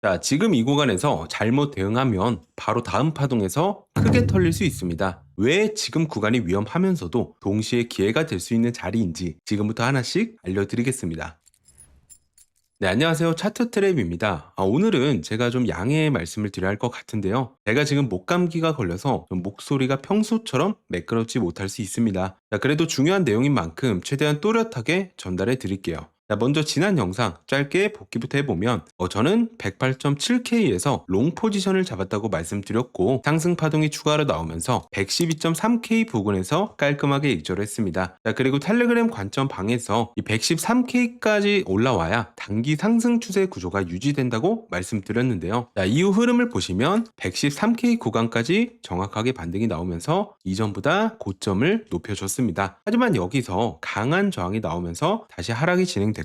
자, 지금 이 구간에서 잘못 대응하면 바로 다음 파동에서 크게 털릴 수 있습니다. 왜 지금 구간이 위험하면서도 동시에 기회가 될 수 있는 자리인지 지금부터 하나씩 알려드리겠습니다. 네, 안녕하세요. 차트 트랩입니다. 오늘은 제가 좀 양해의 말씀을 드려야 할 것 같은데요. 제가 지금 목감기가 걸려서 좀 목소리가 평소처럼 매끄럽지 못할 수 있습니다. 자, 그래도 중요한 내용인 만큼 최대한 또렷하게 전달해 드릴게요. 자, 먼저 지난 영상 짧게 복기부터 해보면 저는 108.7K에서 롱 포지션을 잡았다고 말씀드렸고 상승 파동이 추가로 나오면서 112.3K 부근에서 깔끔하게 익절을 했습니다. 자, 그리고 텔레그램 관점 방에서 이 113K까지 올라와야 단기 상승 추세 구조가 유지된다고 말씀드렸는데요. 자, 이후 흐름을 보시면 113K 구간까지 정확하게 반등이 나오면서 이전보다 고점을 높여줬습니다. 하지만 여기서 강한 저항이 나오면서 다시 하락이 진행됐고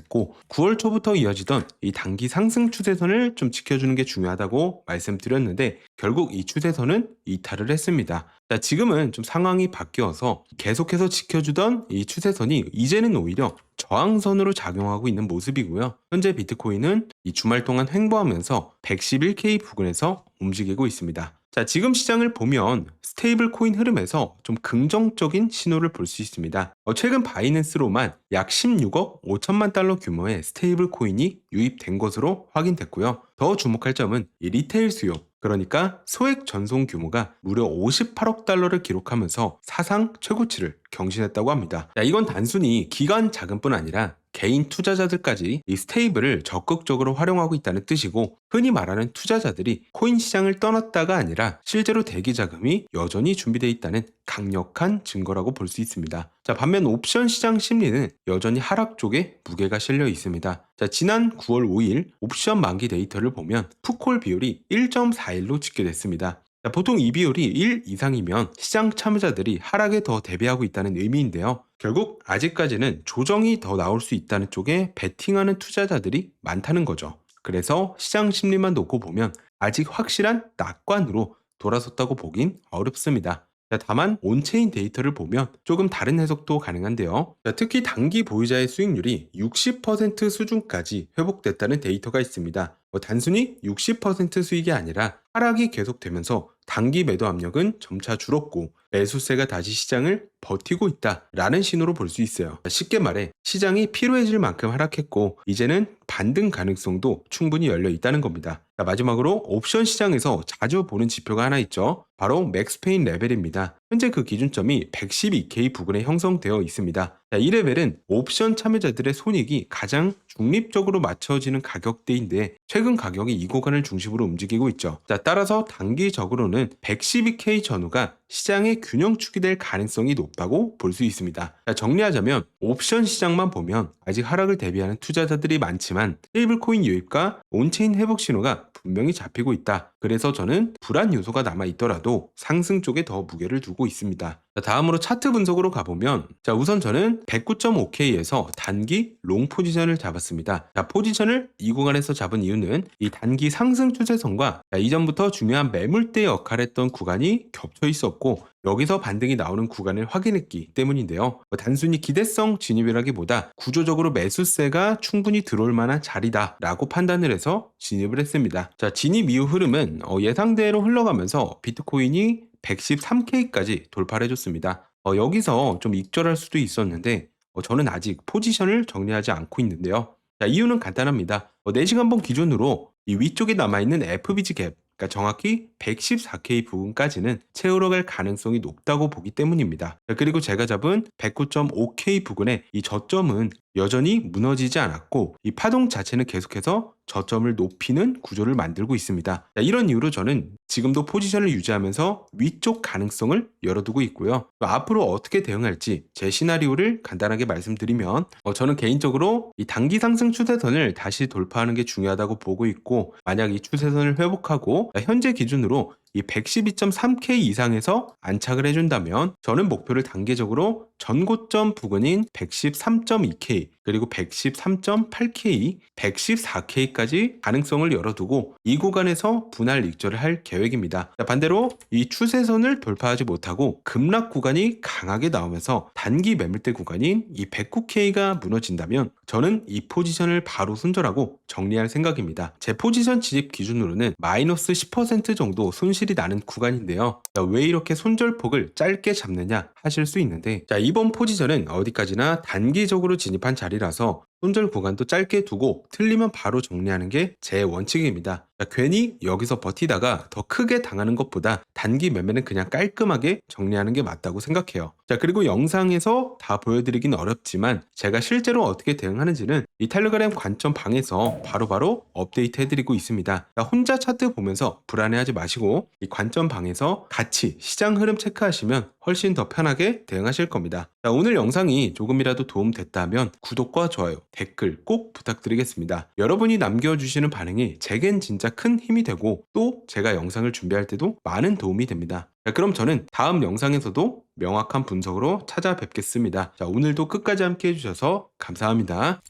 9월 초부터 이어지던 이 단기 상승 추세선을 좀 지켜주는 게 중요하다고 말씀드렸는데 결국 이 추세선은 이탈을 했습니다. 자, 지금은 좀 상황이 바뀌어서 계속해서 지켜주던 이 추세선이 이제는 오히려 저항선으로 작용하고 있는 모습이고요. 현재 비트코인은 이 주말 동안 횡보하면서 111K 부근에서 움직이고 있습니다. 자, 지금 시장을 보면 스테이블 코인 흐름에서 좀 긍정적인 신호를 볼 수 있습니다. 최근 바이낸스로만 약 16억 5천만 달러 규모의 스테이블 코인이 유입된 것으로 확인됐고요. 더 주목할 점은 이 리테일 수요, 그러니까 소액 전송 규모가 무려 58억 달러를 기록하면서 사상 최고치를 경신했다고 합니다. 자, 이건 단순히 기관 자금뿐 아니라 개인 투자자들까지 이 스테이블을 적극적으로 활용하고 있다는 뜻이고 흔히 말하는 투자자들이 코인 시장을 떠났다가 아니라 실제로 대기 자금이 여전히 준비되어 있다는 강력한 증거라고 볼 수 있습니다. 자, 반면 옵션 시장 심리는 여전히 하락 쪽에 무게가 실려 있습니다. 자, 지난 9월 5일 옵션 만기 데이터를 보면 풋콜 비율이 1.41로 집계됐습니다. 자, 보통 이 비율이 1 이상이면 시장 참여자들이 하락에 더 대비하고 있다는 의미인데요. 결국 아직까지는 조정이 더 나올 수 있다는 쪽에 베팅하는 투자자들이 많다는 거죠. 그래서 시장 심리만 놓고 보면 아직 확실한 낙관으로 돌아섰다고 보긴 어렵습니다. 자, 다만 온체인 데이터를 보면 조금 다른 해석도 가능한데요. 자, 특히 단기 보유자의 수익률이 60% 수준까지 회복됐다는 데이터가 있습니다. 단순히 60% 수익이 아니라 하락이 계속되면서 단기 매도 압력은 점차 줄었고 매수세가 다시 시장을 버티고 있다라는 신호로 볼 수 있어요. 쉽게 말해 시장이 피로해질 만큼 하락했고 이제는 반등 가능성도 충분히 열려 있다는 겁니다. 자, 마지막으로 옵션 시장에서 자주 보는 지표가 하나 있죠. 바로 맥스페인 레벨입니다. 현재 그 기준점이 112K 부근에 형성되어 있습니다. 자, 이 레벨은 옵션 참여자들의 손익이 가장 중립적으로 맞춰지는 가격대인데 최근 가격이 이 구간을 중심으로 움직이고 있죠. 자, 따라서 단기적으로는 112K 전후가 시장의 균형축이 될 가능성이 높다고 볼 수 있습니다. 자, 정리하자면 옵션 시장만 보면 아직 하락을 대비하는 투자자들이 많지만 스테이블코인 유입과 온체인 회복 신호가 분명히 잡히고 있다. 그래서 저는 불안 요소가 남아 있더라도 상승 쪽에 더 무게를 두고 있습니다. 자, 다음으로 차트 분석으로 가보면 자, 우선 저는 109.5K에서 단기 롱 포지션을 잡았습니다. 자, 포지션을 이 구간에서 잡은 이유는 이 단기 상승 추세선과 이전부터 중요한 매물대 역할했던 구간이 겹쳐 있었고 여기서 반등이 나오는 구간을 확인했기 때문인데요. 단순히 기대성 진입이라기보다 구조적으로 매수세가 충분히 들어올 만한 자리다라고 판단을 해서 진입을 했습니다. 자, 진입 이후 흐름은 예상대로 흘러가면서 비트코인이 113K까지 돌파를 해줬습니다. 여기서 좀 익절할 수도 있었는데 저는 아직 포지션을 정리하지 않고 있는데요. 자, 이유는 간단합니다. 4시간봉 기준으로 이 위쪽에 남아있는 FBG 갭, 그러니까 정확히 114K 부근까지는 채우러 갈 가능성이 높다고 보기 때문입니다. 자, 그리고 제가 잡은 109.5K 부근의 이 저점은 여전히 무너지지 않았고 이 파동 자체는 계속해서 저점을 높이는 구조를 만들고 있습니다. 자, 이런 이유로 저는 지금도 포지션을 유지하면서 위쪽 가능성을 열어두고 있고요. 앞으로 어떻게 대응할지 제 시나리오를 간단하게 말씀드리면 저는 개인적으로 이 단기 상승 추세선을 다시 돌파하는 게 중요하다고 보고 있고 만약 이 추세선을 회복하고 현재 기준으로 이 112.3K 이상에서 안착을 해준다면 저는 목표를 단계적으로 전고점 부근인 113.2K 그리고 113.8K, 114K까지 가능성을 열어두고 이 구간에서 분할 익절을 할 계획입니다. 반대로 이 추세선을 돌파하지 못하고 급락 구간이 강하게 나오면서 단기 매물대 구간인 이 109K가 무너진다면 저는 이 포지션을 바로 손절하고 정리할 생각입니다. 제 포지션 진입 기준으로는 마이너스 10% 정도 손실이 나는 구간인데요. 왜 이렇게 손절폭을 짧게 잡느냐 하실 수 있는데, 이번 포지션은 어디까지나 단기적으로 진입한 자리라서 손절 구간도 짧게 두고 틀리면 바로 정리하는 게 제 원칙입니다. 괜히 여기서 버티다가 더 크게 당하는 것보다 단기 매매는 그냥 깔끔하게 정리하는 게 맞다고 생각해요. 그리고 영상에서 다 보여드리긴 어렵지만 제가 실제로 어떻게 대응하는지는 이 텔레그램 관점 방에서 바로바로 업데이트 해드리고 있습니다. 혼자 차트 보면서 불안해하지 마시고 이 관점 방에서 같이 시장 흐름 체크하시면 훨씬 더 편하게 대응하실 겁니다. 오늘 영상이 조금이라도 도움됐다면 구독과 좋아요, 댓글 꼭 부탁드리겠습니다. 여러분이 남겨주시는 반응이 제겐 진짜 큰 힘이 되고 또 제가 영상을 준비할 때도 많은 도움이 됩니다. 그럼 저는 다음 영상에서도 명확한 분석으로 찾아뵙겠습니다. 오늘도 끝까지 함께 해주셔서 감사합니다.